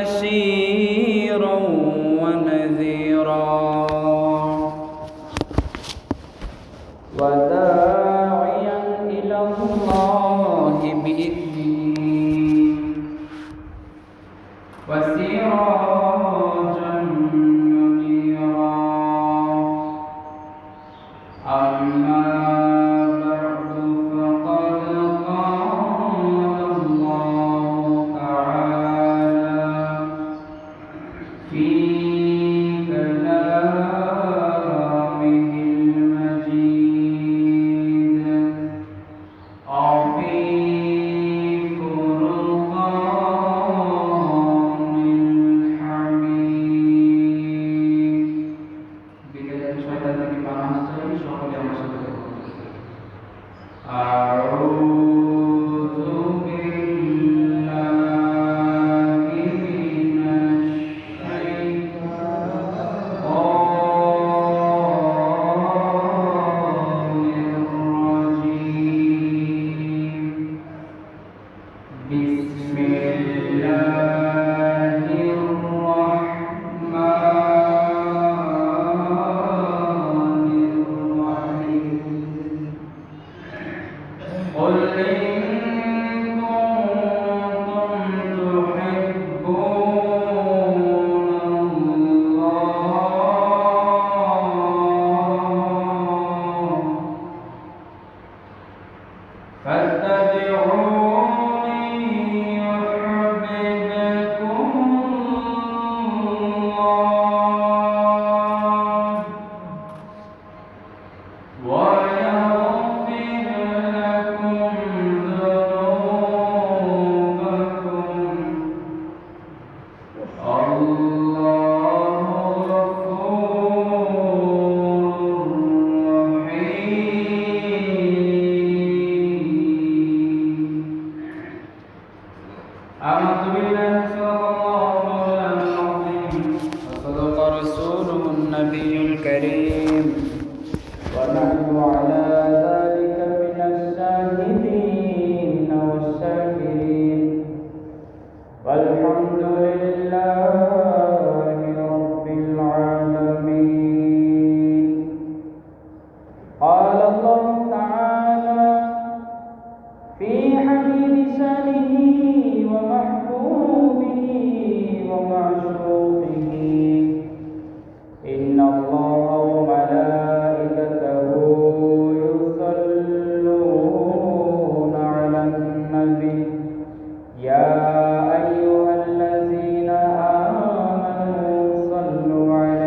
بشيرا ونذيرا وداعيا إلى الله بإذنه وسراجا منيرا أما بعد فقد قال الله تعالى في كلامه المجيد وفي فرقان الحميد بداية شهادة بمعنى السلام شهادة يوم أعوذ بالله من الشيطان الرجيم بسم الله الرحمن الرحيم قل إن كنتم تحبون الله فاتبعوني يحببكم الله ويغفر لكم ذنوبكم الله غفور رحيم آمنت بالله صدق الله مولانا العظيم وصدق رسوله النبي الكريم ونحن على ذلك من الشاهدين والشاكرين والحمد لله رب العالمين قال الله تعالى في حبيب شانه ومحبوبه ومعشوقه إن الله وملائكته يصلون على النبي يا أيها الذين آمنوا صلوا عليه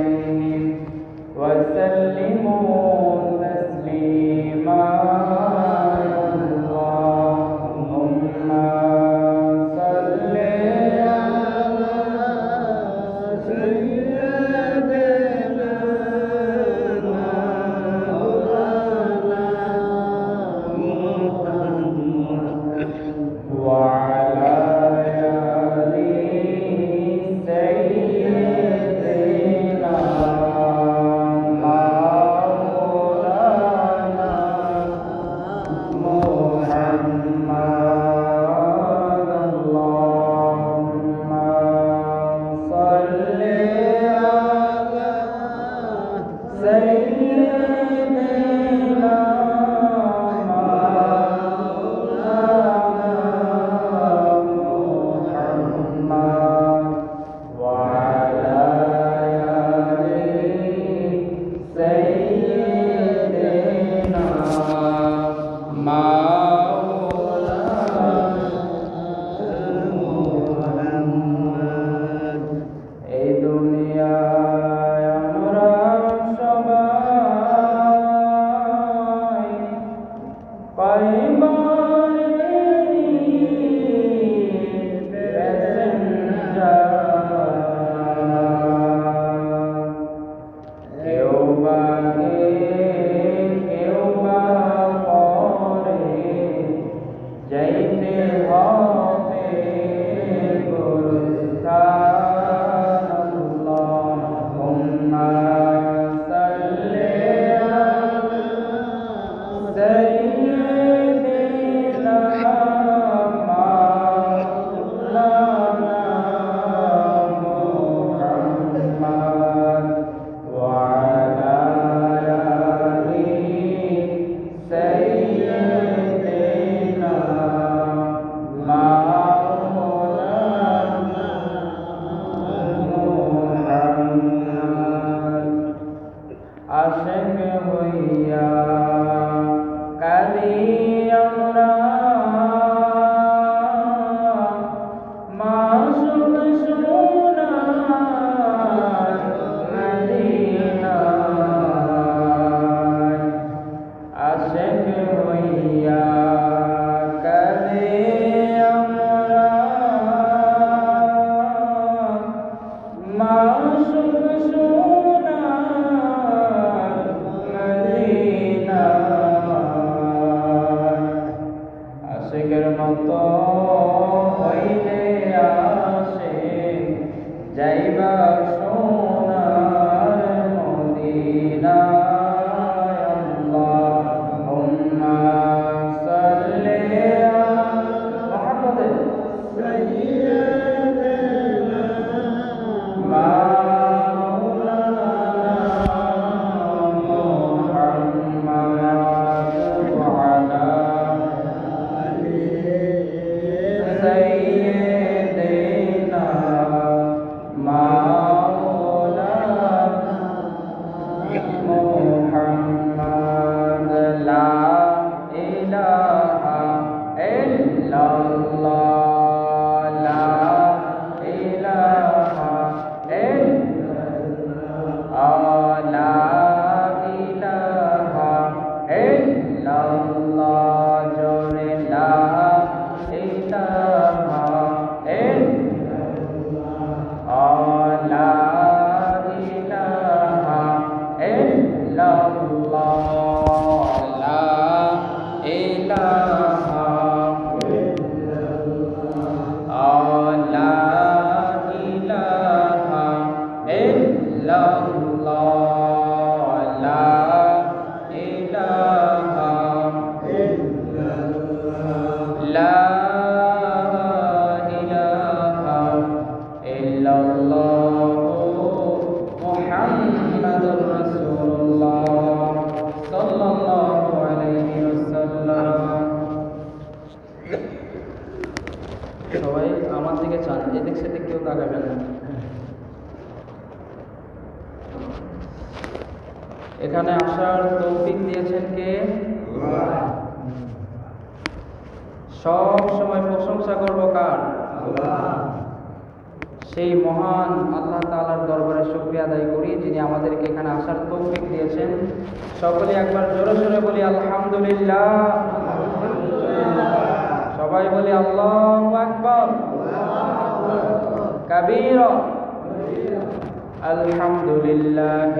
যাইবা সোনার মদিনায় আল্লাহুম্মা সাল্লি আলা মুহাম্মাদ সাইয়্যিদিনা মাওলানা মুহাম্মাদ ওয়া আলা আলি সাইয়্যিদিনা মাওলানা মুহাম্মাদ লা ইলাহা ইল্লাল্লাহ লা ইলাহা ইল্লাল্লাহ লা ইলাহা ইল্লাল্লাহ জোরে লা ইলাহা ইল্লাল্লাহ লা ইলাহা ইল্লাল্লাহ লা ইলাহা লা ইলাহা ইল্লাল্লাহ লা ইলাহা লা ইলাহা ইল্লাল্লাহ মুহাম্মাদুর রাসূলুল্লাহ সাল্লাল্লাহু আলাইহি ওয়াসাল্লাম। সবাই আমার দিকে চান, এদিক সেদিক কেউ তাকাবেন না। এখানে আসার তৌফিক দিয়েছেন কে? সব সময় প্রশংসা করব কার? সেই মহান আল্লাহ তাআলার দরবারে শুকরিয়া আদায় করি যিনি আমাদেরকে এখানে আসার তৌফিক দিয়েছেন। সকলে একবার জোরে সোরে বলি আলহামদুলিল্লাহ। সবাই বলি আল্লাহু আকবার কাবীরা আলহামদুলিল্লাহ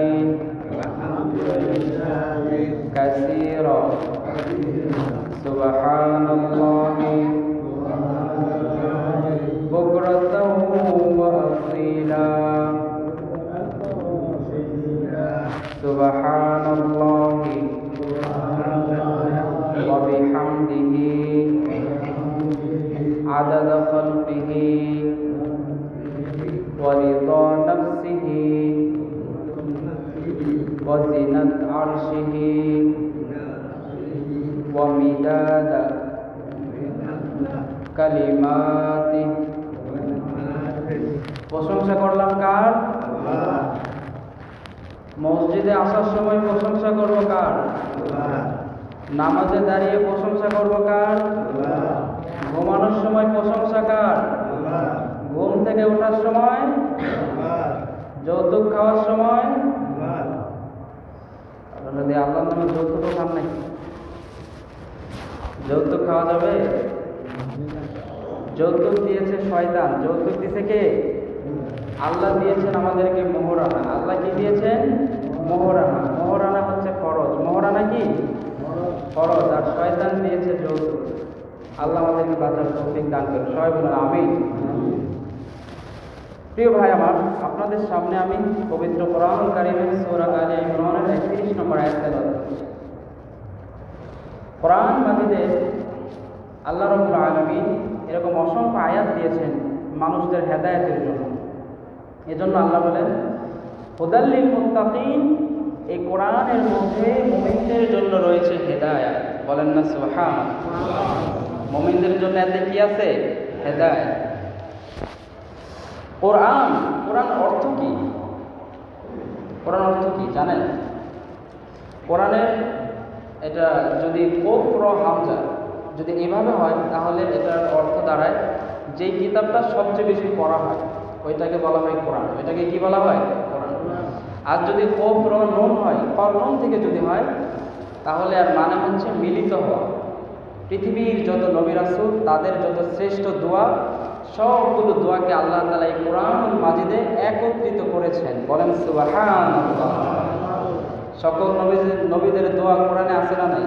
কাসীরা সুবহানাল্লাহি বুকরাতাও ওয়া আসীলা সুবহানাল্লাহি ওয়া বিহামদিহি আদাদা খালকিহি ওয়া রিদা নাফসিহি ওয়া জিনাত আরশিহি ওয়া মিদাদা কালিমাতিহি। প্রশংসা করলাম কার? মসজিদে আসার সময় প্রশংসা করব কার? নামাজে দাঁড়িয়ে প্রশংসা করব কার? ঘুমানোর সময় প্রশংসা কার? ঘুম থেকে ওঠার সময়, যৌতুক খাওয়ার সময়। যদি আল্লাহর নামে যৌতুক খান নাকি? যৌতুক খাওয়া যাবে? যৌতুক দিয়েছে শয়তান। যৌতুক দিয়েছে কে? আল্লাহ দিয়েছেন আমাদেরকে মোহরানা। আল্লাহ কি দিয়েছেন? মোহরানা। মোহরানা হচ্ছে ফরজ। মোহরানা কি? ফরজ। আর শয়তান দিয়েছে যৌতুক। আল্লাহ আমাদেরকে বাঁচার তৌফিক দান করুন। সবাই বলুন আমিন। প্রিয় ভাই আমার, আপনাদের সামনে আমি পবিত্র কোরআন কারীমের সূরা আলে ইমরানের 31 নম্বর আয়াত তেলাওয়াত করছি। কোরআন মাজিদে আল্লাহ রাব্বুল আলামিন এরকম অসংখ্য আয়াত দিয়েছেন মানুষদের হেদায়েতের জন্য। এজন্য আল্লাহ বলেন হুদাল লিল মুত্তাকিন, এই কোরআনের মধ্যে মুমিনদের জন্য রয়েছে হেদায়েত। বলেন না সুবহানাল্লাহ। মুমিনদের জন্য এতে কি আছে? হেদায়েত। কোরআন অর্থ কি? কোরআন অর্থ কি জানেন? কোরআনের এটা যদি কোফর হামজা যদি এভাবে হয় তাহলে এটার অর্থ দাঁড়ায় যেই কিতাবটা সবচেয়ে বেশি পড়া হয় ওইটাকে বলা হয় কোরআন। ওইটাকে কি বলা হয়? কোরআন। আর যদি কোফর নুন হয়, নুন থেকে যদি হয় তাহলে আর মানে হচ্ছে মিলিত হওয়া। পৃথিবীর যত নবী রাসূল তাদের যত শ্রেষ্ঠ দোয়া, সবগুলো দোয়াকে আল্লাহ তাআলা এই কোরআনুল মাজিদে একত্রিত করেছেন। বলেন সুবহানাল্লাহ। সকল নবীদের দোয়া কোরআনে আছে না নাই?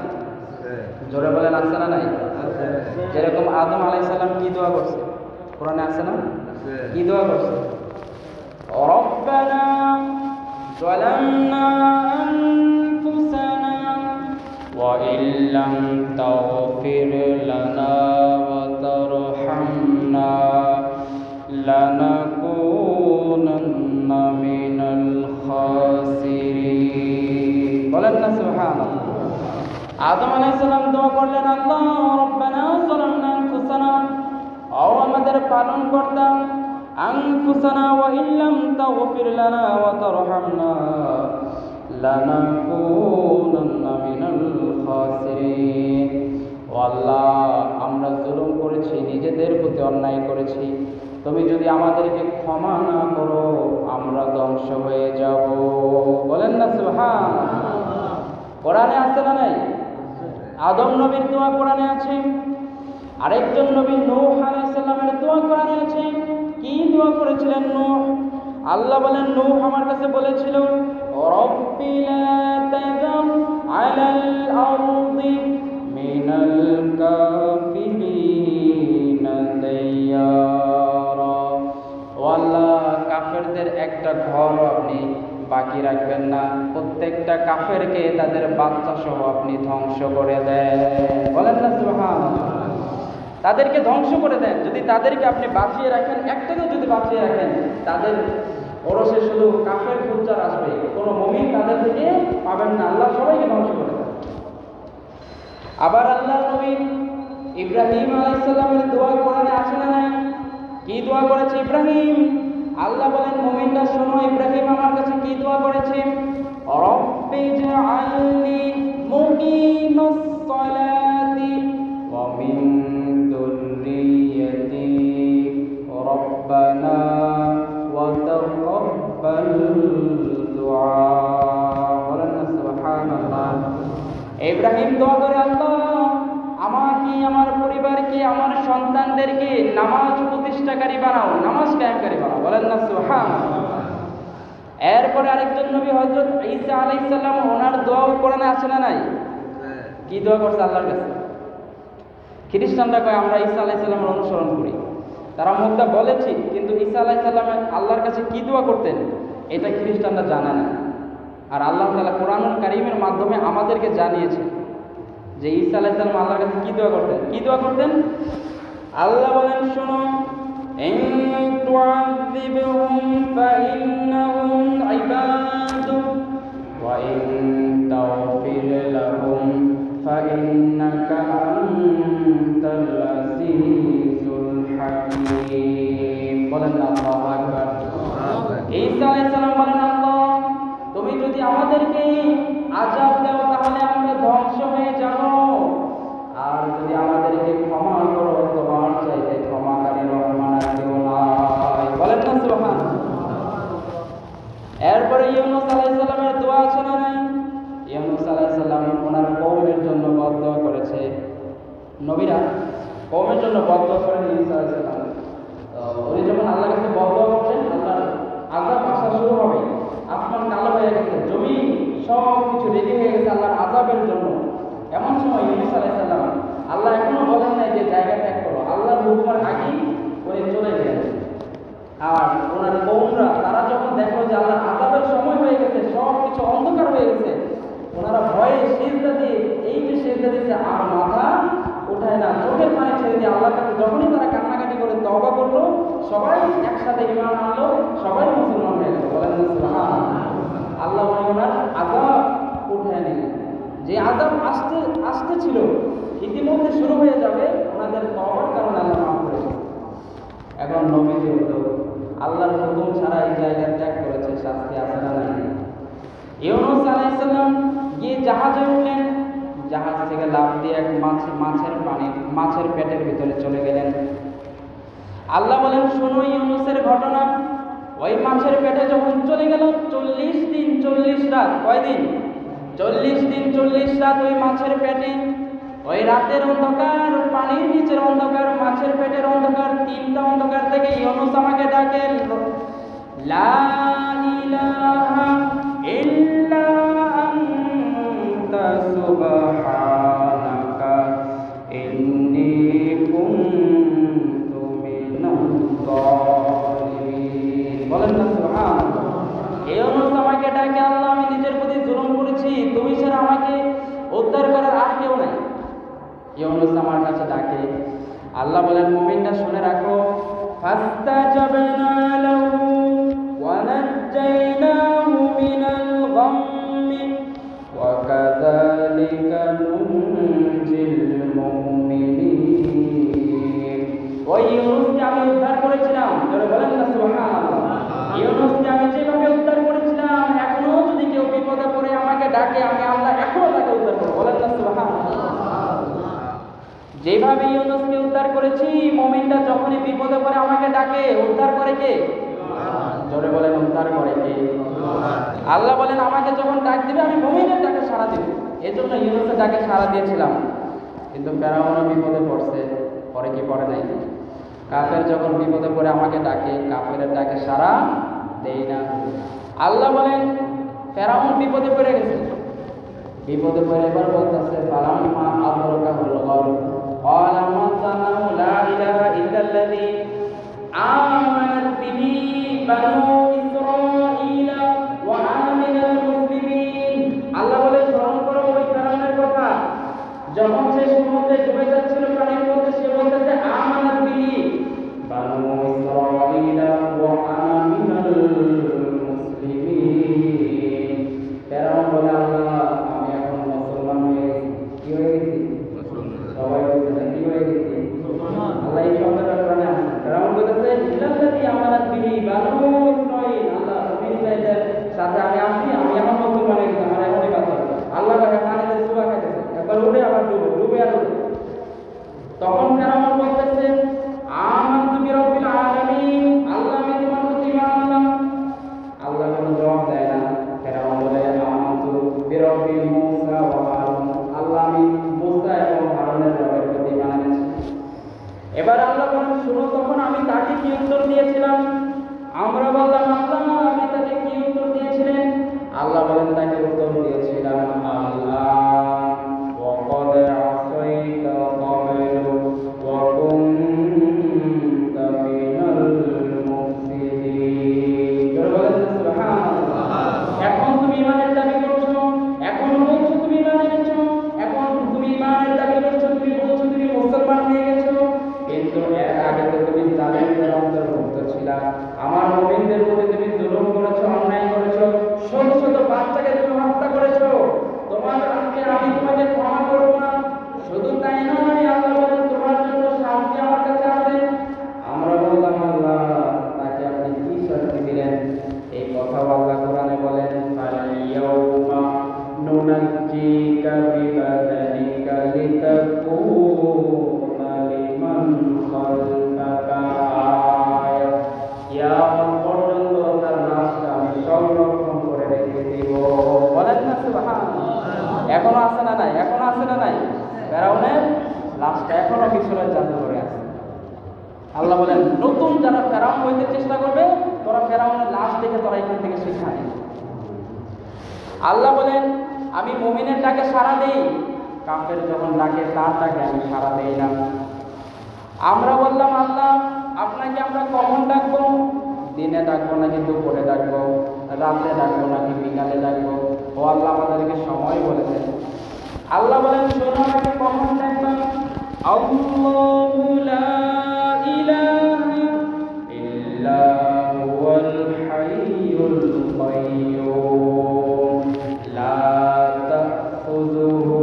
জোরে বলেন আছে না নাই? যেরকম আদম আলাইহিস সালাম কি দোয়া করছে? কোরআনে আছে না? কি দোয়া করছে? ظلمنا أنفسنا وإن لم تغفر لنا وترحمنا لنكونن من الخاسرين বলেন না সুবহানাল্লাহ। আদম আলাইহিস সালাম দোয়া করলেন, আল্লাহ রব্বানা যালামনা আনফুসানা, ও আমাদের পালনকর্তা, আনফুসানা ওয়া ইল্লাম তাগফির লানা ওয়া তারহামনা লানাকুনান্না মিনাল খাসিরিন। ও আল্লাহ, আমরা জুলুম করেছি, নিজেদের প্রতি অন্যায় করেছি, তুমি যদি আমাদেরকে ক্ষমা না করো আমরা ধ্বংস হয়ে যাব। বলেন না সুবহানাল্লাহ। কোরআনে আছে না নাই? আদম নবীর দোয়া কোরআনে আছে, আরেকজন নবী নূহ আলাইহিস সালামের দোয়া কোরআনে আছে। কি দোয়া করেছিলেন নূহ? আল্লাহ বলেন, নূহ আমার কাছে বলেছিল, রব্বি লা তাযার আলাল আরদি মিনাল কাফিরিনা দাইয়ারা। ও আল্লাহ, কাফেরদের একটা ঘর আপনি বাকি রাখবেন না, প্রত্যেকটা কাফেরকে তাদের বাচ্চা সহ আপনি ধ্বংস করে দেন। বলেন না সুবহানাল্লাহ। তাদেরকে ধ্বংস করে দেন। যদি তাদেরকে আপনি বাঁচিয়ে রাখেন, একটাকেও যদি বাঁচিয়ে রাখেন, তাদের ওরসে শুধু কাফের ফুজ্জার আসবে, কোনো মুমিন তাদের থেকে পাবেন না। আল্লাহ সবাইকে ধ্বংস করে দেন। আবার আল্লাহ নবী ইব্রাহিম আলাইহিস সালামের দোয়া কোরআনে আছে না নাই? কি দোয়া করেছে ইব্রাহিম? আল্লাহ বলেন, মুমিনরা শোনো, ইব্রাহিম আমার কাছে কি দোয়া করেছে? রব্বি জাআলনি মুকিমাস সালাতি ওয়া মিন যুররিয়্যাতি রব্বানা ওয়া তাকাব্বাল দুআ। বলেন না সুবহানাল্লাহ। ইব্রাহিম দোয়া করে, আল্লাহ আমাকে, আমার পরিবারকে, আমার সন্তানদেরকে নামাজ প্রতিষ্ঠাকারী বানাও, নামাজ কায়েমকারী বানাও। বলেন না সুবহানাল্লাহ। এরপরে আরেকজন নবী হযরত ঈসা আলাইহিস সালাম, ওনার দোয়াও কোরআনে আছে না নাই? কি দোয়া করছে আল্লাহর কাছে? খ্রিস্টানরা কয় আমরা ঈসা আলাইহিস সালামের অনুসরণ করি। তারা মুখটা বলে ঠিক, কিন্তু ঈসা আলাইহিস সালাম আল্লাহর কাছে কি দোয়া করতেন এটা খ্রিস্টানরা জানে না। আর আল্লাহ তাআলা কোরআনুল কারীমের মাধ্যমে আমাদেরকে জানিয়েছেন যে ঈসা আলাইহিস সালাম আল্লাহর কাছে কি দোয়া করতেন। কি দোয়া করতেন? আল্লাহ বলেন, শোনো, ইন তুআযিবহুম ফাইন্নাহুম ইবাদুক ওয়া ইন তাগফির লাহুম ফাইন্নাকা আনতাল আজিজুল হাকীম। বলেন আল্লাহু আকবার। ঈসা আলাইহিস সালাম বলেন, আল্লাহ তুমি যদি আমাদেরকে আযাব দাও তাহলে আমরা ধ্বংস হয়ে যাব, আর যদি আমাদেরকে ক্ষমা করো তোমার চাইতে ক্ষমাকারী রহমান আর কেউ নাই। বলেন না সুবহানাল্লাহ। এরপরে ইউনূস আলাইহিস সালামের দোয়া আছে না নাই? ইউনূস আলাইহিস সালাম ওনার কওমের জন্য বদদোয়া করেছে। নবীরা কওমের জন্য বদদোয়া করেন ইউনূস আলাইহিস সালাম। উনি যখন আল্লাহর কাছে বদদোয়া করছেন, আল্লাহর আযাব আসা শুরু হবে, আসমান কালো হয়ে গেছে, জমি সব কিছু রেডি হয়ে গেছে আল্লাহর আযাবের জন্য। এমন সময় ইউনূস আলাইহিস সালাম, আল্লাহ এখনো বলেন নাই যে জায়গা ত্যাগ করো, আল্লাহর হুকুমের আগেই উনি চলে গেলেন। আর ওনার কওমরা তারা যখন দেখলো যে আল্লাহর আযাবের সময় হয়ে গেছে, সব কিছু অন্ধকার হয়ে গেছে, ওনারা ভয়ে সিজদা দিয়ে, এই যে সিজদা দিচ্ছে আর মাথা উঠায় না, চোখের পানি ছেড়ে দিয়ে আল্লাহর কাছে যখনই তারা কান্নাকাটি করে তওবা করলো, সবাই একসাথে ঈমান আনলো, সবাই মুসলমান হয়ে গেল। বলেন না সুবহানাল্লাহ। আল্লাহ ওনার আযাব উঠায় নিলেন। যে আযাব আসতে ছিল ইতিমধ্যে শুরু হয়ে যাবে, ওনাদের তওবার কারণে আল্লাহ মাফ করেছে। এখন নবী যেহেতু আল্লাহর হুকুম ছাড়া এই জায়গা ত্যাগ করেছে, শাস্তি আছে না নাই? ইউনূস আলাইহিস সালাম গিয়ে জাহাজে উঠলেন, জাহাজ থেকে লাফ দিয়ে এক মাছের পেটের ভিতরে চলে গেলেন। আল্লাহ বলেন, শোনো ইউনূসের ঘটনা। ওই মাছের পেটে যখন চলে গেল, 40 দিন 40 রাত, কয়দিন? 40 দিন 40 রাত ওই মাছের পেটে। ওই রাতের অন্ধকার, পানির নিচের অন্ধকার, মাছের পেটের অন্ধকার, তিনটা অন্ধকার থেকে ইউনূস আমাকে ডাকে, লা ইলাহা ইল্লা আনতা সুবহানাকা ইন্নী কুনতু মিনাল যালিমিন। বলেন না সুবহানাল্লাহ। ইউনূস আমাকে ডাকে, আল্লাহ আমি নিজের প্রতি জুলুম করেছি, তুমি ছাড়া আমাকে উদ্ধার করার আর কেউ নাই। ইউনুস আমার কাছে ডাকে। আল্লাহ বলেন মুমিনটা শুনে রাখো, ফাস্তাজাবনা লাহু ওয়া নাজ্জাইনাহু মিনাল গাম্মি ওয়া কাযালিকা নুনজিল মুমিনিন। ওই ইউনুসকে আমি উদ্ধার করেছিলাম, যারা বলেন না সুবহানাল্লাহ। ইউনুসকে আমি যেভাবে উদ্ধার করেছিলাম, এখনো যদি কেউ বিপদে পড়ে আমাকে ডাকে, আমি আল্লাহ এখনো তাকে উদ্ধার করব। বলেন না সুবহানাল্লাহ। যেভাবে ইউনুসকে উদ্ধার করেছি, মুমিনটা যখনই বিপদে পড়ে আমাকে ডাকে, উদ্ধার করে কে? জোরে বলেন, উদ্ধার করে কে? আল্লাহ বলেন আমাকে যখন ডাক দিবে আমি মুমিনের ডাকে সাড়া দিব। এজন্য ইউনুসের ডাকে সাড়া দিয়েছিলাম। কিন্তু ফেরাউনও বিপদে পড়ছে, পরে কি পড়ে নাই? কাফের যখন বিপদে পড়ে আমাকে ডাকে, কাফেরের ডাকে সাড়া দেই না। আল্লাহ বলেন ফেরাউন বিপদে পড়ে গেছে, বিপদে পড়ে এবার বলতেছে ফালাম্মা আদরাকাহুল গারক ক্বালা মান যানাহু লা ইলাহা ইল্লাল্লাযী আমানাত বিহি বানু ইসরাঈলা ওয়া আনা মিনাল মুসলিমিন। আল্লাহ বলে স্মরণ করো ওই ফেরাউনের কথা, যখন সে সমুদ্রে ডুবে যাচ্ছিল পানির মধ্যে, সে বলতেছে আমানাত বিহি বানু ইসরাঈলা ওয়া আনা মিনাল মুসলিমিন। ফেরাউন বলে আল্লাহ আমি এখন মুসলমান হয়ে গেছি। কি হয়ে গেছি? সবাই বলছে কি হয়ে গেছি? আল্লাহ এই শব্দটা কোরআনে আছে। ফেরাউন বলতেছে ইল্লাল্লাযী আমানাত বিহি বানু ইসরাঈল, আল্লাহ বনি ইসরাঈলের সাথে আমি আছি, আমি এখন মুসলমান হয়ে গেছি, আমার এখনই বাঁচা। আল্লাহ তাকে পানিতে চুবা খাইতেছে, একবার উঠে আবার ডুবে, ডুবে আর উঠে। তখন ফেরাউন বলতেছে আমানতু বিরাব্বিল আলামিন, আল্লাহ আমি তোমার প্রতি ঈমান আনলাম। আল্লাহ কোনো জবাব দেয় না। ফেরাউন বলে আমানতু বিরাব্বি মূসা ওয়া হারুন, আল্লাহ আমি মূসা এবং হারুনের রবের প্রতি ঈমান এনেছি। এবার আল্লাহ বলেন শুনো তখন আমি তাকে কি উত্তর দিয়েছিলাম? আমরা বললাম আল্লাহ আপনি তাকে কি উত্তর দিয়েছিলেন? আল্লাহ বলেন তাকে উত্তর দিয়েছিলাম আল্লাহ ওয়া ক্বাদ আসাইতা ক্বাবলু ওয়া কুনতা মিনাল মুফসিদিন। বলেন সুবহানাল্লাহ। এখন তুমি ঈমানের দাবি করছো, এখন বলছো তুমি ঈমান এনেছো, এখন তুমি ঈমানের দাবি করছো, তুমি বলছো তুমি মুসলমান হয়ে গেছো, কিন্তু এর আগে তো তুমি জালেমদের অন্তর্ভুক্ত ছিলা। আমার মুমিনদের প্রতি তুমি জুলুম করেছো, অন্যায় করেছো, শত শত বাচ্চাকে তুমি হত্যা করেছো। তোমার আজকে আমি তোমাকে ক্ষমা করব না। শুধু তাই নয়, আল্লাহ বলেন তোমার জন্য শাস্তি আমার কাছে আছে। আমরা বললাম আল্লাহ তাকে আপনি কি শাস্তি দিলেন? এই কথা আল্লাহ কোরআনে বলেন ফাল-ইয়াউমা নুনাজ্জিকা বিবাদানিকা লিতাকুনা লিমান খালফাকা আয়া। কিয়ামত পর্যন্ত তার লাশটা আমি সংরক্ষণ করে রেখে দিব। বলেন না সুবহানাল্লাহ। এখনো আছে না নাই? এখনো আছে না নাই? ফেরাউনের লাশটা এখনো মিশরের জাদুঘরে আছে। আল্লাহ বলেন নতুন যারা ফেরাউন হইতে চেষ্টা করবে, তোরা ফেরাউনের লাশ দেখে তোরা এখান থেকে শিক্ষা নে। আল্লাহ বলেন আমি মুমিনের ডাকে সাড়া দেই, কাফের যখন ডাকে তার ডাকে আমি সাড়া দেই না। আমরা বললাম আল্লাহ আপনাকে আমরা কখন ডাকবো? দিনে ডাকবো নাকি দুপুরে ডাকবো, রাতে ডাকবো নাকি বিকালে ডাকবো? ও আল্লাহ আমাদেরকে সময় বলেছে। আল্লাহ বলেন শোনো আমাকে কখন ডাকবা। আল্লাহু লা ইলাহা ইল্লা হুয়াল হাইয়ুল কাইয়্যুম লা তাখুযুহু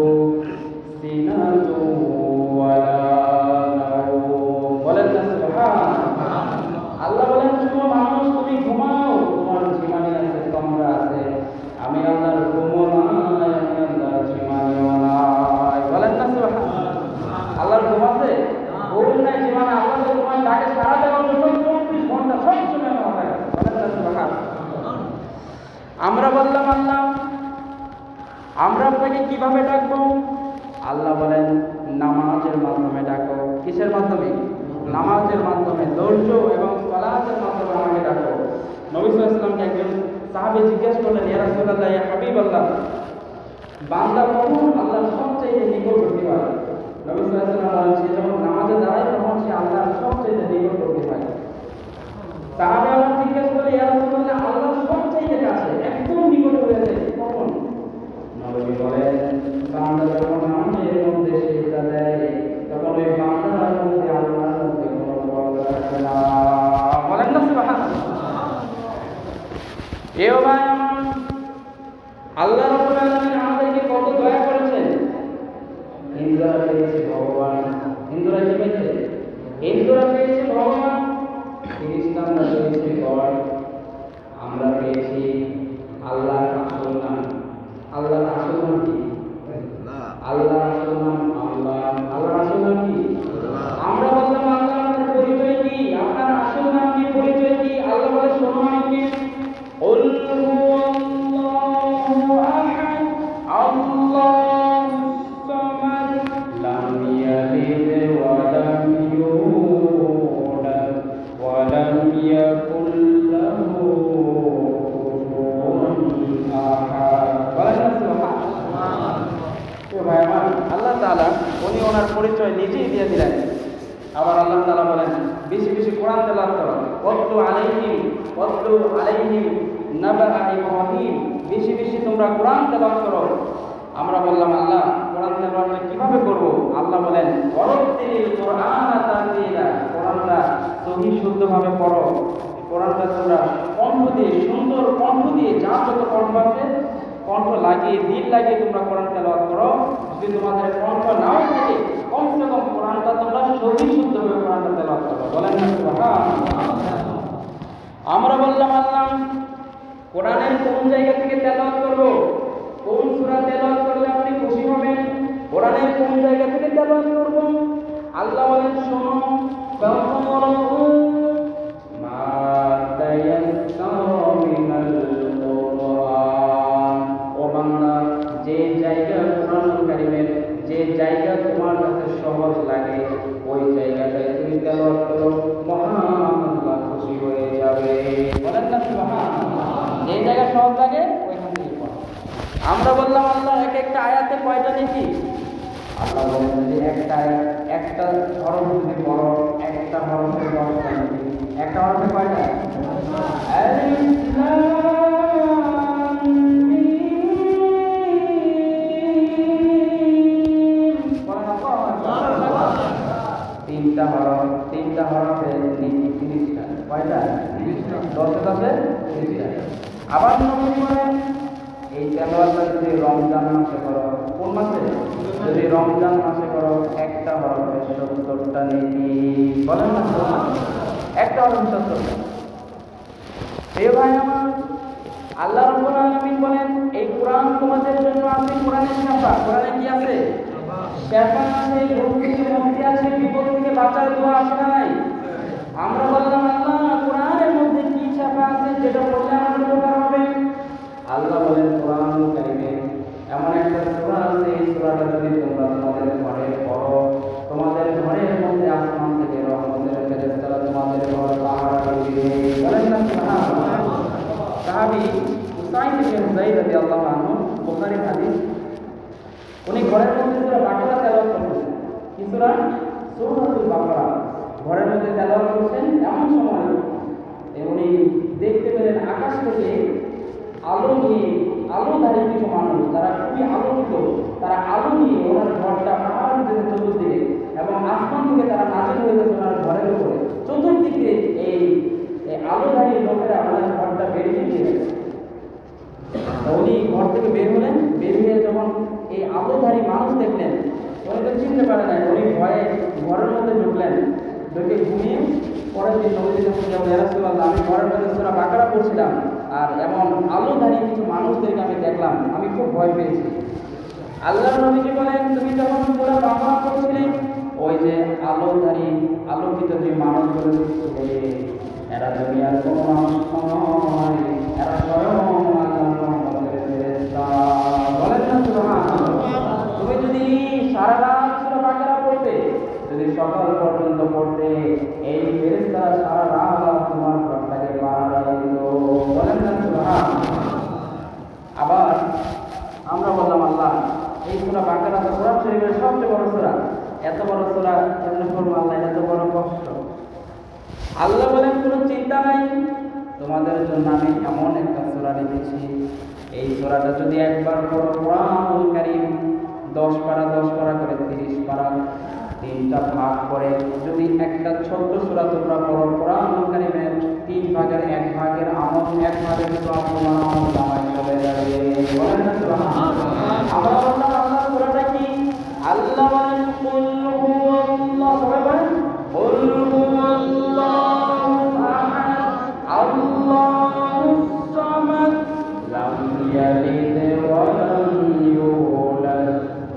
সিনাতুন ওয়া লা নাওম। বলেন না সুবহানাল্লাহ। আল্লাহ বলেন শুনো মানুষ তুমি ঘুমাও, তোমার জীবনে আছে তোমরা আছে, আমি আল্লাহর ঘুমও নাই, আমি আল্লাহর জীবনেও নাই। বলেন না সুবহানাল্লাহ। আল্লাহর ঘুম আছে? ঘুম নাই, জীবনে আল্লাহ তোমার ডাকে সাড়া দেওয়ার জন্য 24 ঘন্টা সব সময় মাথা আছে। বলেন না সুবহানাল্লাহ। আমরা বললাম আল্লাহ আমরা আপনাকে কিভাবে ডাকবো? আল্লাহ বলেন নামাজের মাধ্যমে ডাকো। কিসের মাধ্যমে? নামাজের মাধ্যমে, ধৈর্য এবং সালাতের মাধ্যমে আমাকে ডাকো। নবী সাল্লাল্লাহু আলাইহি ওয়াসাল্লামকে একজন সাহাবী জিজ্ঞেস করলেন ইয়া রাসূলুল্লাহ ইয়া হাবিবাল্লাহ, বান্দা কখন আল্লাহর সবচেয়ে নিকটবর্তী হয়? নবী সাল্লাল্লাহু আলাইহি ওয়াসাল্লাম বলেন সে যখন নামাজে দাঁড়ায় তখন সে আল্লাহর সবচেয়ে নিকটবর্তী হয়। সাহাবীরা জিজ্ঞেস করলেন ইয়া রাসূলুল্লাহ আল্লাহর সবচেয়ে কাছে একদম নিকট কেউ ভাই আমার আল্লাহ রাব্বুল আলামিন আমাদেরকে কত দয়া করেছেন। হিন্দুরা পেয়েছে ভগবান, হিন্দুরা কি পেয়েছে? হিন্দুরা পেয়েছে ভগবান, খ্রিস্টানরা পেয়েছে গড, আমরা পেয়েছি আল্লাহর আসল নাম। আল্লাহর আসল নাম কি? আল্লাহর আসল নাম আল্লাহ। আল্লাহর আসল নাম কি? আমরা বললাম আল্লাহ আপনার পরিচয় কি? আপনার আসল নাম কি, পরিচয় কি? আল্লাহ বলে শোনো আমাকে, قل هو الله أحد الله الصمد لم يلد ولم يولد ولم يكن له كفوا أحد। ভাই আমার আল্লাহ তাআলা উনি ওনার পরিচয় নিজেই দিয়ে দিলেন। আবার আল্লাহ তাআলা বলেন বেশি বেশি কোরআন তেলাওয়াত করো, ওয়াতলু আলাইহিম নাবা ইব্রাহিম, বেশি বেশি তোমরা কোরআন তেলাওয়াত করো। আমরা বললাম আল্লাহ কোরআন তেলাওয়াত কিভাবে করব? আল্লাহ বলেন ওয়ারাত্তিলিল কুরআনা তারতিলা, কোরআনটা সহি শুদ্ধভাবে পড়ো। কোরআনটা তোমরা কণ্ঠ দিয়ে, সুন্দর কণ্ঠ দিয়ে, যা যত কণ্ঠ আছে কণ্ঠ লাগিয়ে, দিল লাগিয়ে তোমরা কোরআন তেলাওয়াত করো। যদি তোমাদের কণ্ঠ নাও থাকে, কমসে কম কোরআনটা তোমরা সহি শুদ্ধভাবে কোরআনটা তেলাওয়াত করো। বলেন না সুবহানাল্লাহ। আমরা বললাম আল্লাহ কোরআনের কোন জায়গা থেকে তেলাওয়াত করব? কোন সূরা তেলাওয়াত করলে আপনি খুশি হবেন? কোরআনের কোন জায়গা থেকে তেলাওয়াত করব? আল্লাহ বলেন শোনো, ফাকরাউ মা তায়াসসারা মিনাল কুরআন। ও বান্দা, যে জায়গা কোরআনুল কারীমের, যে জায়গা তোমার কাছে সহজ লাগে, ওই জায়গাটায় তুমি তেলাওয়াত করো, মহান আল্লাহ খুশি হয়ে যাবে। বলেন না সুবহানাল্লাহ। যে জায়গা সহজ লাগে ওইখান থেকে পড়ো। আমরা বললাম আল্লাহ এক একটা আয়াতে কয়টা নেকি? আল্লাহ বলেন যে একটা হরফ তুমি পড়ো, একটা হরফে 10টা নেকি। একটা হরফে কয়টা? আলিফ লাম মিম। তিনটা হরফে 30টা। কয়টা? 10টা আছে 30টা। আবার নবী বলেন এই তেলাওয়াতটা যদি রমজান মাসে করো, কোন মাসে? যদি রমজান মাসে করো, একটা হরফে 70টা নেকি। বলেন না একটা হরফে 70টা। এই ভাই আমার আল্লাহ রাব্বুল আলামিন বলেন এই কোরআন তোমাদের জন্য আছে, কোরআনের শিফা। কোরআনে কি আছে? শিফা আছে, রোগ থেকে মুক্তি আছে, বিপদ থেকে বাঁচার দোয়া আছে না নাই? আমরা বললাম আল্লাহ কোরআনের মধ্যে কি শিফা আছে যেটা পড়লে আমাদের উপকার হবে? আল্লাহ বলেন কোরআনুল কারীমে এমন একটা সূরা আছে, এই সূরাটা যদি তোমরা তোমাদের ঘরে পড়ো, তোমাদের ঘরের মধ্যে আসমান থেকে রহমতের ফেরেশতারা তোমাদের ঘর পাহারা দিবে। বলেন না সুবহানাল্লাহ। সাহাবী উসাইদ ইবনে হুযাইর রাদিয়াল্লাহু আনহু, বুখারীর হাদিস, উনি ঘরের মধ্যে সূরা বাকারা তেলাওয়াত করতেন। কি সূরা? সূরাতুল বাকারা ঘরের মধ্যে তেলাওয়াত করছেন। এমন সময় উনি দেখতে পেলেন আকাশ থেকে আলো নিয়ে, আলোধারী কিছু মানুষ, তারা খুবই আলোকিত, তারা আলো নিয়ে ওনার ঘরটা পাহাড় দিতে চতুর্দিকে, এবং আসমান থেকে তারা নাজিল হয়ে গেছে ওনার ঘরের উপরে। চতুর্দিকে এই আলোধারী লোকেরা ওনার ঘরটা বেরিয়ে দিয়ে গেছে। উনি ঘর থেকে বের হলেন, বের হয়ে যখন এই আলোধারী মানুষ দেখলেন, উনি তো চিনতে পারে না, উনি ভয়ে ঘরের মধ্যে ঢুকলেন। ঢুকে ঘুমিয়ে পরের দিন নবীজি যখন ইয়া রাসূলুল্লাহ, আমি ঘরের মধ্যে সূরা বাকারা পড়ছিলাম আর এমন আলোধারী কিছু মানুষদেরকে আমি দেখলাম, আমি খুব ভয় পেয়েছি। আল্লাহর নবীজি বলেন তুমি যখন সূরা বাকারা পড়ছিলে, ওই যে আলোধারী আলোকিত যে মানুষগুলো দেখছিলে, এরা দুনিয়ার কোনো মানুষ নয়, এরা স্বয়ং আল্লাহর রহমতের ফেরেশতা। বলেন না সুবহানাল্লাহ। তুমি যদি সারা রাত সূরা বাকারা পড়তে, যদি সকাল পর্যন্ত পড়তে, এই ফেরেশতারা সারা রাত তোমার ঘরটাকে পাহারা দিত। বলেন না সুবহানাল্লাহ। আবার আমরা বললাম আল্লাহ এই সূরা বাকারা তো কোরআন শরীফের সবচেয়ে বড় সূরা, এত বড় সূরা কেমনে পড়বো আল্লাহ, এত বড় কষ্ট। আল্লাহ বলেন কোনো চিন্তা নাই, তোমাদের জন্য আমি এমন একটা সূরা লিখেছি, এই সূরাটা যদি একবার পড়ো, কোরআনুল কারীম 10 পারা 10 পারা করে 30 পারা, 3টা ভাগ করে যদি একটা ছোট্ট সূরা তোমরা পড়ো, কোরআনুল কারীমের তিন ভাগের এক ভাগের আমল, এক ভাগের সব তোমার আমল নামায় চলে যাবে। বলেন না সুবহানাল্লাহ। আবার আল্লাহ সূরাটা কি? আল্লাহ বলেন কুল হুয়াল্লাহ, সবাই বলেন কুল হুয়াল্লাহু আহাদ আল্লাহুস সামাদ লাম ইয়ালিদ ওয়া লাম ইউলাদ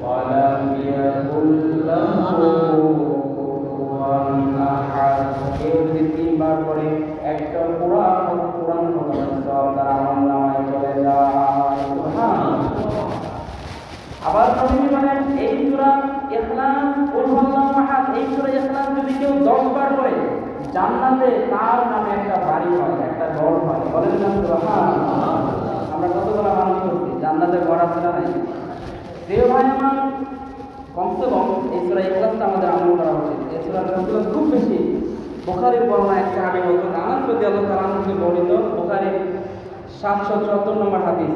ওয়া লাম ইয়াকুল লাহু কুফুয়ান আহাদ। কেউ যদি তিনবার করে একটা কোরআন খতমের সওয়াব তার আমলনামায় চলে যায়। সুবহানাল্লাহ। আবার নবী বলেন এই সূরা ইখলাস কুল হুয়াল্লাহু আহাদ, এই সূরা ইখলাস যদি কেউ 10 বার করে জান্নাতে তার নামে একটা বাড়ি হয়, একটা ঘর হয়। বলেন না সুবহানাল্লাহ। আমরা কতগুলো মানুষ করছি, জান্নাতে ঘর আছে না নাই? প্রিয় ভাই আমার, কমসে কম এই সূরা ইখলাসটা আমাদের আমল করা উচিত। এই সূরার ফজিলত খুব বেশি। বুখারীর বর্ণনা এক সাহাবী বলতেন, আনাস রাদিয়াল্লাহু তাআলা থেকে বর্ণিত, বুখারীর 774 নম্বর হাদিস।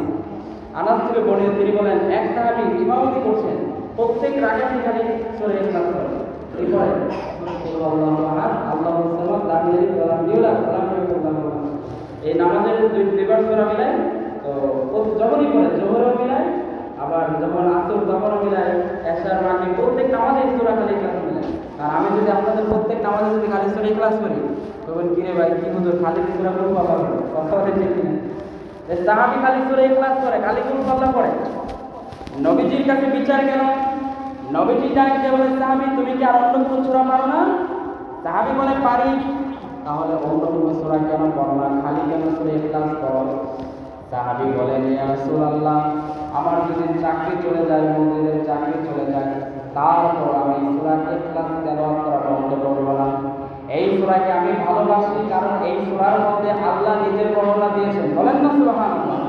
আনাস থেকে বর্ণিত, তিনি বলেন এক সাহাবী ইমামতি করছেন, প্রত্যেক রাকাতে খালি সূরা ইখলাস পড়েন। এই পড়ে আল্লাহু আহাদ আল্লাহুস সামাদ লাম ইয়ালিদ ওয়া লাম ইউলাদ ওয়া লাম ইয়াকুল লাহু কুফুয়ান আহাদ। এই নামাজের দুইবার সূরা মিলায়, তো যখনই পড়ে জোহরও মিলায়, আবার যখন আসর তখনও মিলায়, এশার মাগরিব প্রত্যেক নামাজে সূরা খালি ইখলাস মিলায়। আর আমি যদি আপনাদের প্রত্যেক নামাজে যদি খালি সূরা ইখলাস করি, তখন কি রে ভাই, কি হুজুর খালি সূরা কুল আল্লাহ পড়ে, কথা বলেন ঠিক কিনা? এই সাহাবী খালি সূরা ইখলাস করে, খালি কুল আল্লাহ পড়ে। নবীজির কাছে বিচার গেল, নবীজি ডাকতে বলে, সাহাবী তুমি কি আর অন্য কোনো সূরা পারো না? সাহাবী বলে পারি। তাহলে অন্য কোনো সূরা কেন পড়ো না, খালি কেন সূরা ইখলাস পড়ো? সাহাবী বলেন, ইয়া রাসূলুল্লাহ, আমার যদি চাকরি চলে যায়, মন্দিরের চাকরি চলে যায়, তারপর আমি সূরা ইখলাস তেলাওয়াত করা বন্ধ করব না। এই সূরাকে আমি ভালোবাসি, কারণ এই সূরার মধ্যে আল্লাহ নিজের বর্ণনা দিয়েছেন। বলেন না সুবহানাল্লাহ।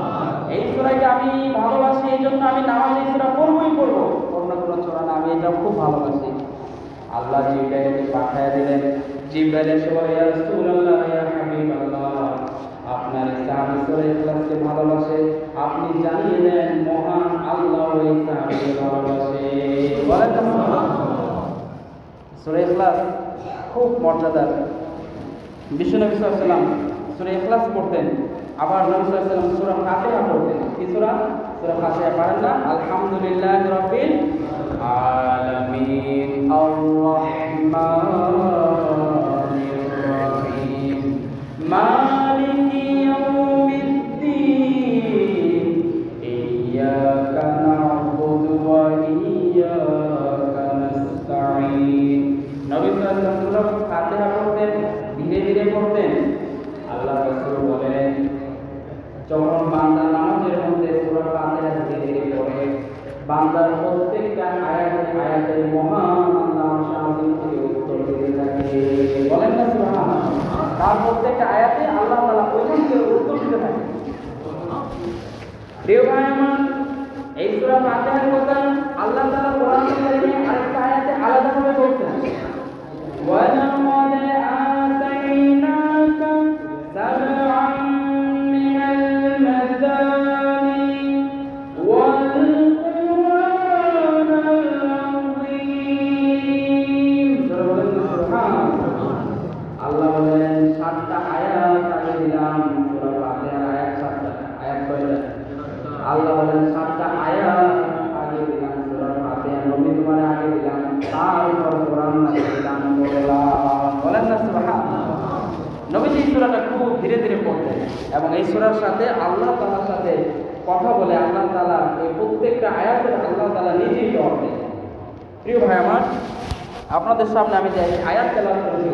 এই সূরাকে আমি ভালোবাসি, এই জন্য আমি নামাজে সূরা পড়বই পড়ব, অন্য কোনো সূরা না, আমি এটা খুব ভালোবাসি। আল্লাহ জিবরাইলকে পাঠিয়ে দিলেন। জিবরাইল এসে বলে, ইয়া রাসূলুল্লাহ, ইয়া হাবিবাল্লাহ, আপনার সাহাবী সূরা ইখলাসকে ভালোবাসে, আপনি জানিয়ে দেন মহান আল্লাহ ওই সাহাবীকে ভালোবাসে। বলেন না সুবহানাল্লাহ। সূরা ইখলাস খুব মর্যাদার। বিশ্বনবী সাল্লাল্লাহু আলাইহি ওয়াসাল্লাম সূরা ইখলাস পড়তেন, আবার নবী সাল্লাল্লাহু আলাইহি ওয়াসাল্লাম সূরা ফাতিহা পড়তেন। কি সূরা? সূরা ফাতিহা পারেন না? আলহামদুলিল্লাহি রাব্বিল আলামিন আর রহমানির রহিম মালিকি ইয়াউমিদ্দিন ইয়্যাকা না'বুদু ওয়া ইয়্যাকা নাস্তাঈন। নবী সাল্লাল্লাহু আলাইহি ওয়াসাল্লাম ফাতিহা পড়তেন, ধীরে ধীরে পড়তেন। আল্লাহ রাসূল বলেন, যখন বান্দা নামাজের মধ্যে সূরা ফাতিহা ধীরে ধীরে পড়ে, বান্দার প্রত্যেকটা আয়াতে মহান আল্লাহ শামিল থেকে উত্তর দিতে থাকে। বলেন না সুবহানাল্লাহ। তার প্রত্যেকটা আয়াতে আল্লাহ তাআলা ওইখান থেকে উত্তর দিতে থাকে। প্রিয় ভাই আমার, এই সূরা ফাতিহার কথা আল্লাহ তাআলা কোরআনে কারিমে আরেকটা আয়াতে আলাদাভাবে বলছেন, ওয়া লাকাদ আতাইনাকা সাবআন মিনাল মাসানি ওয়াল কুরআনাল আযীম। সুবহানাল্লাহ। আল্লাহ বলেন 7টা আয়াত আগে দিলাম। সূরা ফাতিহার আয়াত 7টা। আয়াত কয়টা? আল্লাহ বলেন 7টা আয়াত আগে দিলাম সূরা ফাতিহা, নবী তোমার আগে দিলাম, তারপর কোরআন আগে দিলাম বললাম। বলেন না সুবহানাল্লাহ। নবীজি এই সূরাটা খুব ধীরে ধীরে পড়তেন এবং এই সূরার সাথে আল্লাহ তাআলার সাথে কথা বলে আল্লাহ তাআলা এই প্রত্যেকটা আয়াতের আল্লাহ তাআলা নিজেই জবাব দেন। প্রিয় ভাই আমার, আপনাদের সামনে আমি যে আয়াত তেলাওয়াত করেছি,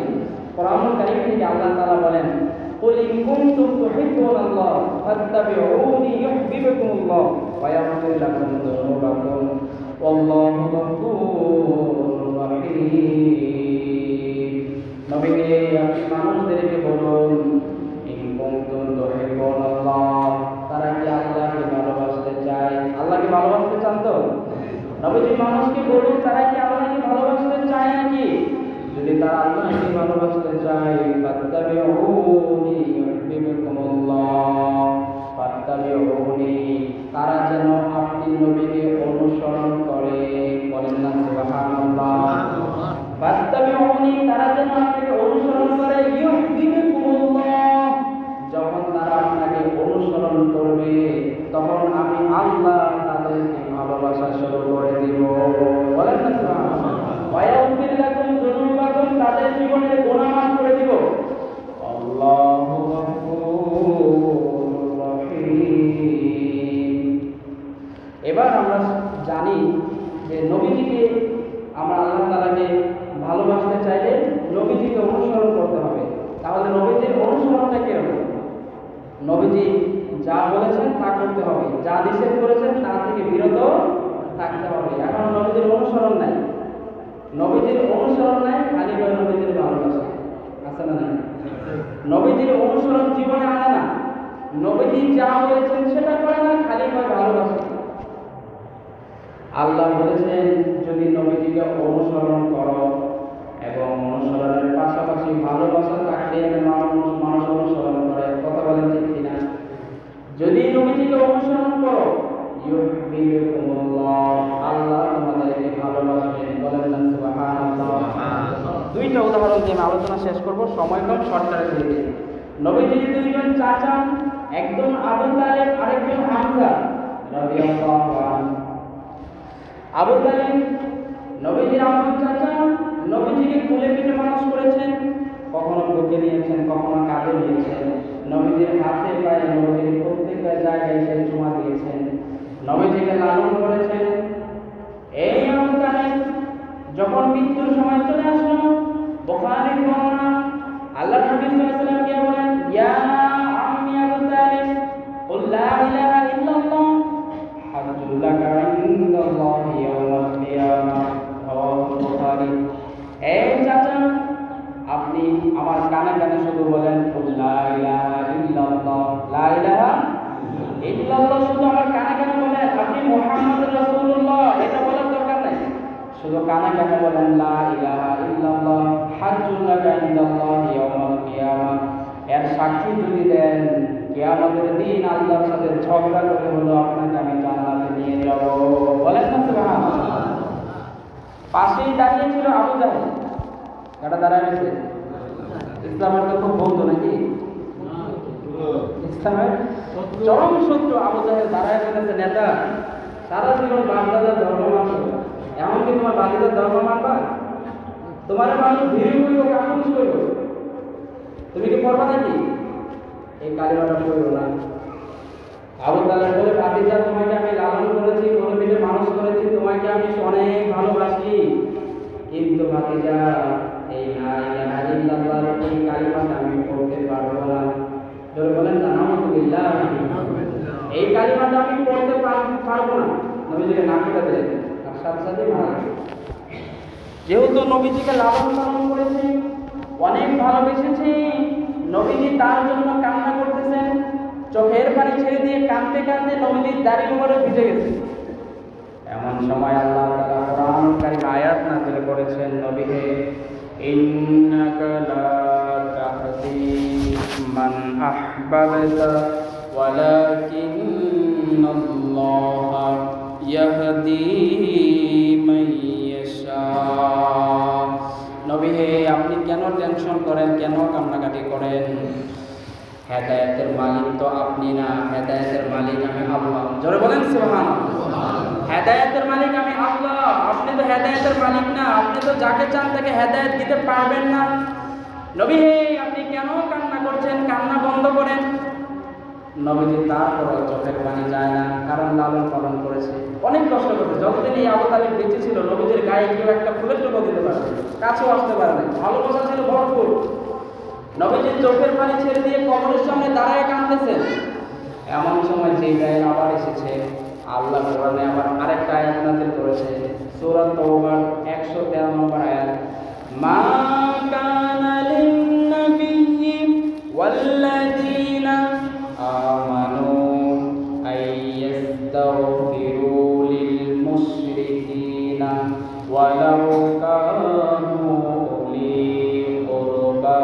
কোরআনুল কারীম থেকে আল্লাহ তাআলা বলেন, কুল ইন কুনতুম তুহিব্বুনাল্লাহ ফাত্তাবিউনি ইউহিব্বুকুমুল্লাহ ওয়া ইয়াগফির লাকুম যুনুবাকুম ওয়াল্লাহু গফুরুর রাহিম। নবীকে আপনি মানুষদেরকে বলুন, ইন কুনতুম তুহিব্বুনাল্লাহ, তারা কি আল্লাহকে ভালোবাসতে চায়? আল্লাহকে ভালোবাসতে চান তো? নবীজি মানুষকে বলুন, তারা কি আল্লাহকে ভালোবাসতে চায় নাকি? যদি তারা আল্লাহকে ভালোবাসতে চায়, ফাত্তাবিউনি ইউহিব্বুকুমুল্লাহ, ফাত্তাবিউনি, তারা যেন আপনি নবীকে অনুসরণ করে। বলেন না সুবহানাল্লাহ। ফাত্তাবিউনি, তারা যেন আপনাকে অনুসরণ করে। ইউহিব্বুকুমুল্লাহ, শুরু করে দিব। বলেন না সুবহানাল্লাহ। ওয়ায়াগফির লাকুম যুনুবাকুম, তাদের জীবনের গুনাহ মাফ করে দিব। আল্লাহু গফুরুর রহিম। এবার আমরা জানি যে নবীজিকে আমরা আল্লাহ তাআলাকে ভালোবাসতে চাইলে নবীজিকে অনুসরণ করতে হবে। তাহলে নবীজির অনুসরণটা কিরকম? নবীজি যা বলেছেন তা করতে হবে, যা নিষেধ করেছেন তা থেকে বিরত থাকতে হবে। এখন নবীজির অনুসরণ নাই, নবীজির অনুসরণ নাই, খালি করে নবীজির ভালোবাসা আছে না নাই? নবীজির অনুসরণ জীবনে আনে না, নবীজি যা বলেছেন সেটা করে না, খালি করে ভালোবাসা। আল্লাহ বলেছেন যদি নবীজিকে অনুসরণ করো এবং অনুসরণের পাশাপাশি ভালোবাসা থাকলে মানুষ অনুসরণ করে। কথা বলেন ঠিক কিনা? যদি নবীজিকে অনুসরণ করো ইউহিব্বুকুমুল্লাহ, আল্লাহ তোমাদেরকে ভালোবাসবেন। বলেন না সুবহানাল্লাহ। দুইটা উদাহরণ দিয়ে আমি আলোচনা শেষ করব, সময় কম, শর্টকাটে দিয়ে দিই। নবীজির দুইজন চাচা, একজন আবু তালেব আরেকজন হামজা রাদিয়াল্লাহু আনহু। আবু তালেব নবীজির আপন চাচা, নবীজিকে কোলে পিঠে মানুষ করেছেন, কখনো বুকে নিয়েছেন, কখনো কাঁধে নিয়েছেন, নবীজির হাতে পায়ে, নবীজির প্রত্যেকটা জায়গায় সে চুমা দিয়েছেন, নবীজিকে লালন করেছেন। এই আবু তালেব যখন মৃত্যুর সময় চলে আসলো, বুখারীর বর্ণনা, আল্লাহ নবী সাল্লাল্লাহু আলাইহি ওয়াসাল্লাম কে বলেন, ইয়া আম্মি আবু তালেব কুল লা ইলাহা ইল্লাল্লাহ হাজ্জুল লাকা ইনদাল্লাহি ইয়াওমাল কিয়ামাহ। বুখারী। এই চাচা, আপনি আমার কানে কানে শুধু বলেন লা ইলাহা ইল্লাল্লাহ, লা ইলাহা ইল্লাল্লাহ, শুধু আমার কানে কানে বলেন। আপনি মুহাম্মদুর রাসূলুল্লাহ এটা বলার দরকার নাই, শুধু কানে কানে বলেন লা ইলাহা ইল্লাল্লাহ হাজ্জুল লাকা ইনদাল্লাহি ইয়াওমাল কিয়ামাহ। এর সাক্ষী যদি দেন কিয়ামতের দিন আল্লাহর সাথে ঝগড়া করে হলো আপনাকে আমি জান্নাতে নিয়ে যাব। বলেন না সুবহানাল্লাহ। পাশেই দাঁড়িয়ে ছিল আবু জাহেল, কাটা দাঁড়ায় গেছে। ইসলামের তো খুব বন্ধু নাকি? ইসলামের চরম শত্রু আবু জাহেল দাঁড়ায় গেছে। নেতা, সারা জীবন বাপদাদার ধর্ম মানছো, এমনকি তোমার বাপদাদার ধর্ম মানবা? তোমার মানুষ ভিড় করবো, কাপুরুষ করবো, তুমি কি করবা নাকি? এই কালিমাটা করবো না। আবু তালেব বলে, ভাতিজা তোমাকে আমি লালন করেছি, কোলে পিঠে মানুষ করেছি, তোমাকে আমি অনেক ভালোবাসি, কিন্তু ভাতিজা এই লা ইলাহা ইল্লাল্লাহ এই কালিমাটা আমি পড়তে পারবো না। জোরে বলেন না নাউযুবিল্লাহ। এই কালিমাটা আমি পড়তে পারবো না। নবীজিকে না করে দিলেন, আর সাথে সাথে মারা গেল। যেহেতু নবীজিকে লালন পালন করেছি, অনেক ভালোবেসেছি, নবীজি তার জন্য কান্না করতেছেন, চোখের পানি ছেড়ে দিয়ে কাঁদতে কাঁদতে নবীজির দাড়ি মোবারক ভিজে গেছে। এমন সময় আল্লাহ তাআলা কোরআন কারীম আয়াত নাযিল করেছেন, নবী হে ইন্নাকা লা তাহদি মান আহবাবতা ওয়ালাকিন্নাল্লাহা ইয়াহদি মান ইয়াশা। নবী হে আপনি কেন টেনশন করেন, কেন কান্নাকাটি করেন? হেদায়েতের মালিক তো আপনি না, হেদায়েতের মালিক আমি আল্লাহ। জোরে বলেন সুবহানাল্লাহ। হেদায়েতের মালিক আমি আল্লাহ, আপনি তো হেদায়েতের মালিক না, আপনি তো যাকে চান তাকে হেদায়েত দিতে পারবেন না। নবী হে আপনি কেন কান্না করছেন, কান্না বন্ধ করেন। নবীজি তারপরও চোখের পানি যায় না, কারণ লালন পালন করেছে, অনেক কষ্ট করেছে। যতদিন এই আবু তালেব বেঁচে ছিল, নবীজির গায়ে কেউ একটা ফুলের টোকা দিতে পারে, কাছেও আসতে পারে না, ভালোবাসা ছিল ভরপুর। নবীজির চোখের পানি ছেড়ে দিয়ে কবরের সামনে দাঁড়ায় কাঁদতেছেন। এমন সময় জিবরাইল আবার এসেছে। আল্লাহ কোরআনে আবার আরেকটা আয়াত নাযিল করেছে, সূরা তাওবার 113 নম্বর আয়াত, মা কানা লিন-নাবিয়্যি ওয়াল্লাযীনা আমানু আইয়াস্তাগফিরু লিল-মুশরিকিনা ওয়ালাউ কানু উলি কুরবা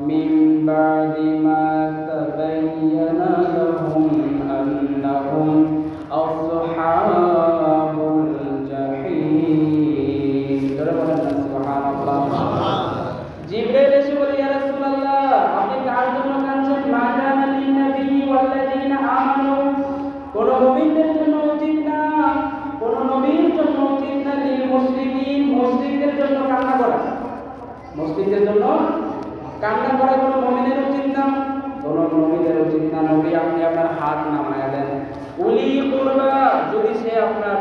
মিন বা'দি মা তাবায়্যানা লাহুম আন্নাহুম আসহাবুল জাহিম। সুবহানাল্লাহ। মুশরিকদের জন্য কান্না করা, মুশরিকদের জন্য কান্না করা কোনো মুমিনের উচিত না, কোনো মুমিনের উচিত না। নবী আপনি আপনার হাত নামায়া দেন, উলি কুরবা, যদি সে আপনার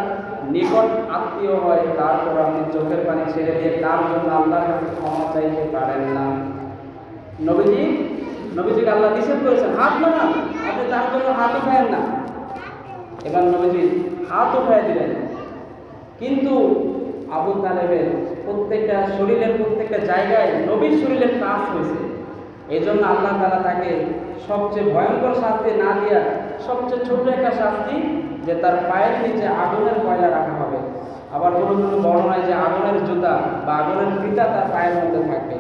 নিকট আত্মীয় হয় তারপর আপনি চোখের পানি ছেড়ে দিয়ে তার জন্য আল্লাহর কাছে ক্ষমা চাইতে পারেন না। নবীজিকে আল্লাহ নিষেধ করেছেন হাত নামান, আপনি তার জন্য হাত উঠায়েন না। এবার নবীজি হাত উঠায় দিলেন, কিন্তু আবু তালেবের প্রত্যেকটা শরীরের প্রত্যেকটা জায়গায় নবীর শরীরের কাজ হয়েছে। এই জন্য আল্লাহ তাআলা তাকে সবচেয়ে ভয়ঙ্কর শাস্তি না দিয়া সবচেয়ে ছোট একটা শাস্তি, যে তার পায়ের নিচে আগুনের কয়লা রাখা হবে। আবার কোনো কোনো বর্ণনায় যে আগুনের জুতা বা আগুনের ফিতা তার পায়ের মধ্যে থাকবে।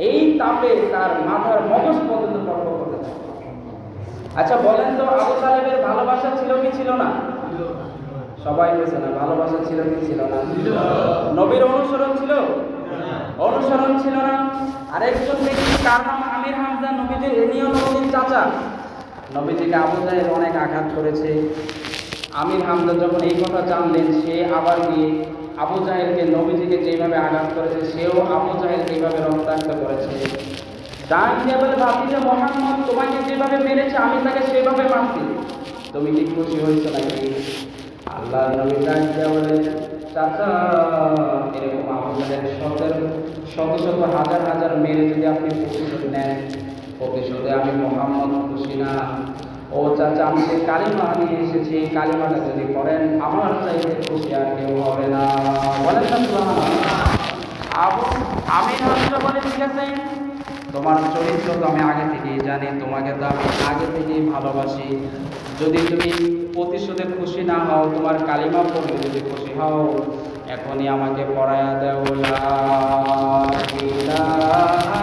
এই তাপে তার মাথার মগজ পর্যন্ত টকবক করতে থাকবে। আচ্ছা বলেন তো, আবু তালেবের ভালোবাসা ছিল কি ছিল না? সবাই বলছে না, ভালোবাসা ছিল কি ছিল না? নবীর অনুসরণ ছিল, অনুসরণ ছিল না। আরেকজন ব্যক্তি, তার নাম আমির হামজা, নবীজির এনিও নবীর চাচা। নবীজিকে আবু জাহেল অনেক আঘাত করেছে। আমির হামজা যখন এই কথা জানলেন, সে আবার গিয়ে আবু জাহেলকে, নবীজিকে যেভাবে আঘাত করেছে সেও আবু জাহেলকে এইভাবে রক্তাক্ত করেছে। ডাক দিয়ে বলে, ভাতিজা মুহাম্মদ তোমাকে যেভাবে মেরেছে আমি তাকে সেভাবে মারছি, তুমি কি খুশি হয়েছো নাকি? আল্লাহর নবী ডাক দিয়ে বলে, চাচা এরকম আবু জাহেল শত শত হাজার হাজার মেরে যদি আপনি প্রতিশোধ নেন, প্রতিশোধে আমি মুহাম্মদ খুশি না। ও চাচা, আমি যে কালিমা নিয়ে এসেছি, এই কালিমাটা যদি করেন আমার চাইতে খুশি আর কেউ হবে না। বলেন না সুবহানাল্লাহ। আমির হামজা বলে, ঠিক আছে, তোমার চরিত্র তো আমি আগে থেকেই জানি, তোমাকে তো আমি আগে থেকেই ভালোবাসি। যদি তুমি প্রতিশোধে খুশি না হও, তোমার কালিমা পড়লে যদি খুশি হও, এখনই আমাকে পড়ায়া দেও লা ইলাহা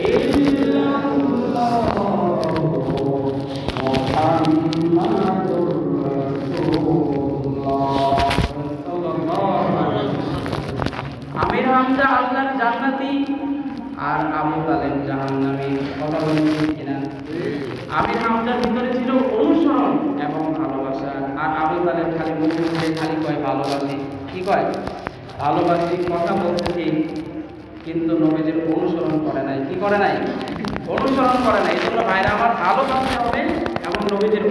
ইল্লাল্লাহু মুহাম্মাদুর রাসূলুল্লাহ। আমির হামজা আল্লাহর জান্নাতি আর আবু তালেব জাহান্নামী। কথা বলেন ঠিক কিনা? আমির হামজার ভিতরে ছিল অনুসরণ এবং ভালোবাসা, আর আবু তালেব খালি মুখে খালি কয় ভালোবাসি। কি কয়? ভালোবাসি। কথা বলতে ঠিক, কিন্তু নবীজির অনুসরণ করে নাই। কি করে নাই? অনুসরণ করে নাই। এই জন্য ভাইরা আমার, ভালোবাসতে হবে এবং নবীজির